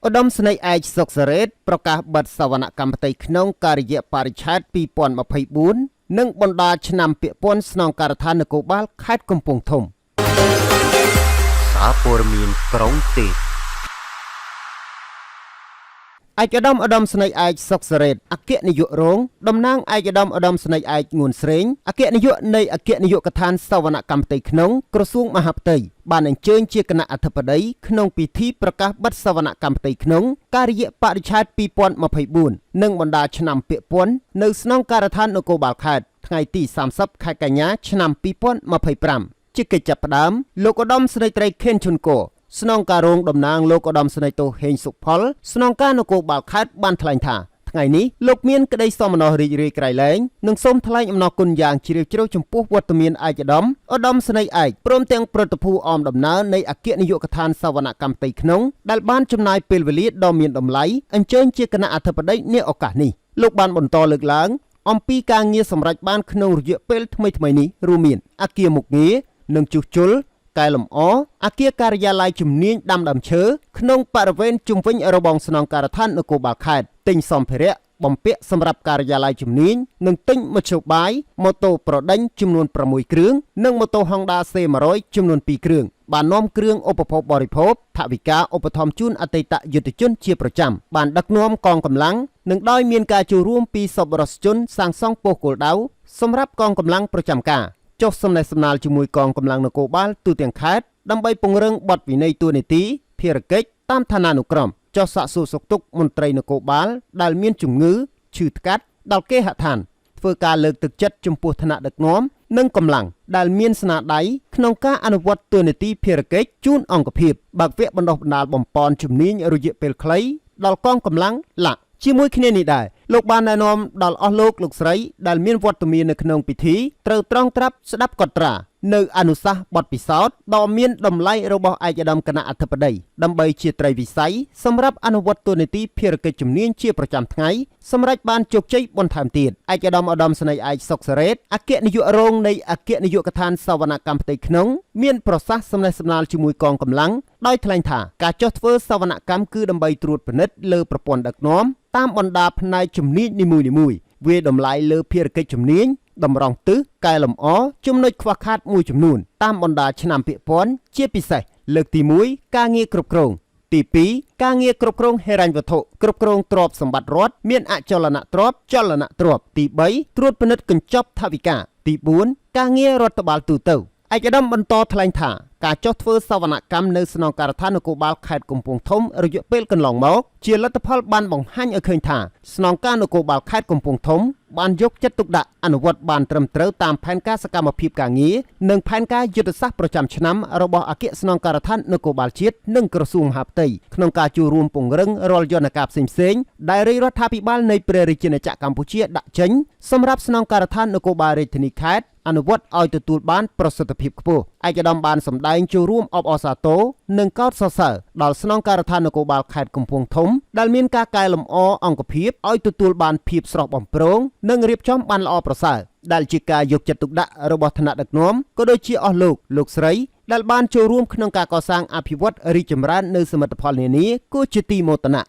ឧត្តមស្នេហ៍ឯកសុកសារ៉េតប្រកាសបិទសវនកម្មផ្ទៃក្នុងការិយាបរិច្ឆេទ2024និងបណ្ដាឆ្នាំពាក់ព័ន្ធស្នងការដ្ឋាននគរបាលខេត្តកំពង់ធំសារព័ត៌មានក្រុងទេពឯកឧត្តមស្នេហ៍ឯកសុកសារ៉េតអគ្គនាយករងតំណាងឯកឧត្តមស្នេហ៍ឯកងួនស្រេងអគ្គនាយកនៃអគ្គនាយកដ្ឋានសវនកម្មផ្ទៃក្នុងក្រសួងមហាផ្ទៃបានអញ្ជើញជាគណៈអធិបតីក្នុងពិធីប្រកាសបិទសវនកម្មផ្ទៃក្នុងការិយាបរិច្ឆេទ2024និងបណ្ដាឆ្នាំពាក់ព័ន្ធនៅស្នងការដ្ឋាននគរបាលខេត្តថ្ងៃទី30ខែកញ្ញាឆ្នាំ2025ជាកិច្ចចាប់ផ្ដើមលោកឧត្តមស្នេហ៍ត្រីខេនឈុនកោស្នងការរងតំណាងលោកឧត្តមស្នេហ៍តូហេងសុផលស្នងការនគរបាលខេត្តបានថ្លែងថាថ្ងៃនេះលោកមានក្តីសោមនស្សរីករាយក្រៃលែងនិងសូមថ្លែងអំណរគុណយ៉ាងជ្រាលជ្រៅចំពោះវត្តមានឯកឧត្តមស្នេហ៍ឯកព្រមទាំងព្រឹទ្ធភូអមដំណើរនៃអគ្គនាយកដ្ឋានសវនកម្មផ្ទៃក្នុងដែលបានចំណាយពេលវេលាដ៏មានតម្លៃអញ្ជើញជាគណៈអធិបតីនាឱកាសនេះលោកបានបន្តលើកឡើងអំពីការងារសម្រេចបានក្នុងរយៈពេលថ្មីនេះរួមមានអគារមុខងារនិងជួសជុលកែលម្អអគារការិយាល័យជំនាញដាំដើមឈើក្នុងបរិវេណជុំវិញរបងស្នងការដ្ឋាននគរបាលខេត្តទិញសម្ភារៈបំពាក់សម្រាប់ការិយាល័យជំនាញនិងទិញមធ្យោបាយម៉ូតូប្រដេញចំនួន6គ្រឿងនិងម៉ូតូ Honda C100 ចំនួន2គ្រឿងបាននាំគ្រឿងឧបភោគបរិភោគថវិកាឧបត្ថម្ភជូនអតីតយុទ្ធជនជាប្រចាំបានដឹកនាំកងកម្លាំងនិងដោយមានការចូលរួមពីសប្បុរសជនសាងសង់ប៉ុស្តិ៍គោលដៅសម្រាប់កងកម្លាំងប្រចាំការចុះសំណេះសំណាលជាមួយកងកម្លាំងនគរបាលទូទាំងខេត្តដើម្បីពង្រឹងបទវិន័យតួនាទីភារកិច្ចតាមឋានានុក្រមចុះសាកសួរសុខទុក្ខមន្ត្រីនគរបាលដែលមានជំងឺឈឺថ្កាត់ដល់គេហដ្ឋានធ្វើការលើកទឹកចិត្តចំពោះឋានៈដឹកនាំនិងកម្លាំងដែលមានស្នាដៃក្នុងការអនុវត្តតួនាទីភារកិច្ចជូនអង្គភាពបើកវគ្គបណ្ដុះបណ្ដាលបំប៉នជំនាញរយៈពេលខ្លីដល់កងកម្លាំងឡាក់ជាមួយគ្នានេះដែរលោកបានណែនាំដល់អស់លោកស្រីដែលមានវត្តមាននៅក្នុងពិធីត្រូវត្រង់ត្រាប់ស្ដាប់កត់ត្រានៅអនុសាសន៍បទពិសោធន៍ដ៏មានតម្លៃរបស់ឯកឧត្តមគណៈអធិបតីដើម្បីជាត្រីវិស័យសម្រាប់អនុវត្តតួនាទីភារកិច្ចជំនាញជាប្រចាំថ្ងៃសម្រាប់បានជោគជ័យបន្ថែមទៀតឯកឧត្តមស្នេហ៍ឯកសុកសារ៉េតអគ្គនាយករងនៃអគ្គនាយកដ្ឋានសវនកម្មផ្ទៃក្នុងមានប្រសាសន៍សំណេះសំណាលជាមួយកងកម្លាំងដោយថ្លែងថាការចុះធ្វើសវនកម្មគឺដើម្បីត្រួតពិនិត្យលើប្រព័ន្ធដឹកនាំតាមបណ្ដាផ្នែកជំនាញនីមួយៗវាតម្លៃលើភារកិច្ចជំនាញតម្រង់ទិសកែលម្អចំណុចខ្វះខាតមួយចំនួនតាមបណ្ដាឆ្នាំពាក់ព័ន្ធជាពិសេសលើកទី1ការងារគ្រប់គ្រងទី2ការងារគ្រប់គ្រងហិរញ្ញវត្ថុគ្រប់គ្រងទ្រព្យសម្បត្តិរដ្ឋមានអចលនទ្រព្យចលនទ្រព្យទី3ត្រួតពិនិត្យកញ្ចប់ថវិកាទី4ការងាររដ្ឋបាលទូទៅឯកឧត្តមបន្តថ្លែងថាការចុះធ្វើសវនកម្មនៅស្នងការដ្ឋាននគរបាលខេត្តកំពង់ធំរយៈពេលកន្លងមកជាលទ្ធផលបានបង្ហាញឲ្យឃើញថាស្នងការនគរបាលខេត្តកំពង់ធំបានយកចិត្តទុកដាក់អនុវត្តបានត្រឹមត្រូវតាមផែនការសកម្មភាពការងារនិងផែនការយុទ្ធសាស្ត្រប្រចាំឆ្នាំរបស់អគ្គស្នងការដ្ឋាននគរបាលជាតិនិងក្រសួងមហាផ្ទៃក្នុងការចូលរួមពង្រឹងរាល់យន្តការផ្សេងៗដែលរាជរដ្ឋាភិបាលនៃព្រះរាជាណាចក្រកម្ពុជាដាក់ចេញសម្រាប់ស្នងការដ្ឋាននគរបាលរាជធានីខេត្តអនុវត្តឲ្យទទួលបានប្រសិទ្ធភាពខ្ពស់ឯកឧត្តមបានសម្ដែងចូលរួមអបអរសាទរនិងកោតសរសើរដល់ស្នងការដ្ឋាននគរបាលខេត្តកំពង់ធំដែលមានការកែលម្អអង្គភាពឲ្យទទួលបានភាពស្រស់បំព្រងនិងរៀបចំបានល្អប្រសើរដែលជាការយកចិត្តទុកដាក់របស់ថ្នាក់ដឹកនាំក៏ដូចជាអស់លោកស្រីដែលបានចូលរួមក្នុងការកសាងអភិវឌ្ឍរីកចម្រើននៅសមិទ្ធផលនានាគួរជាទីមោទនៈ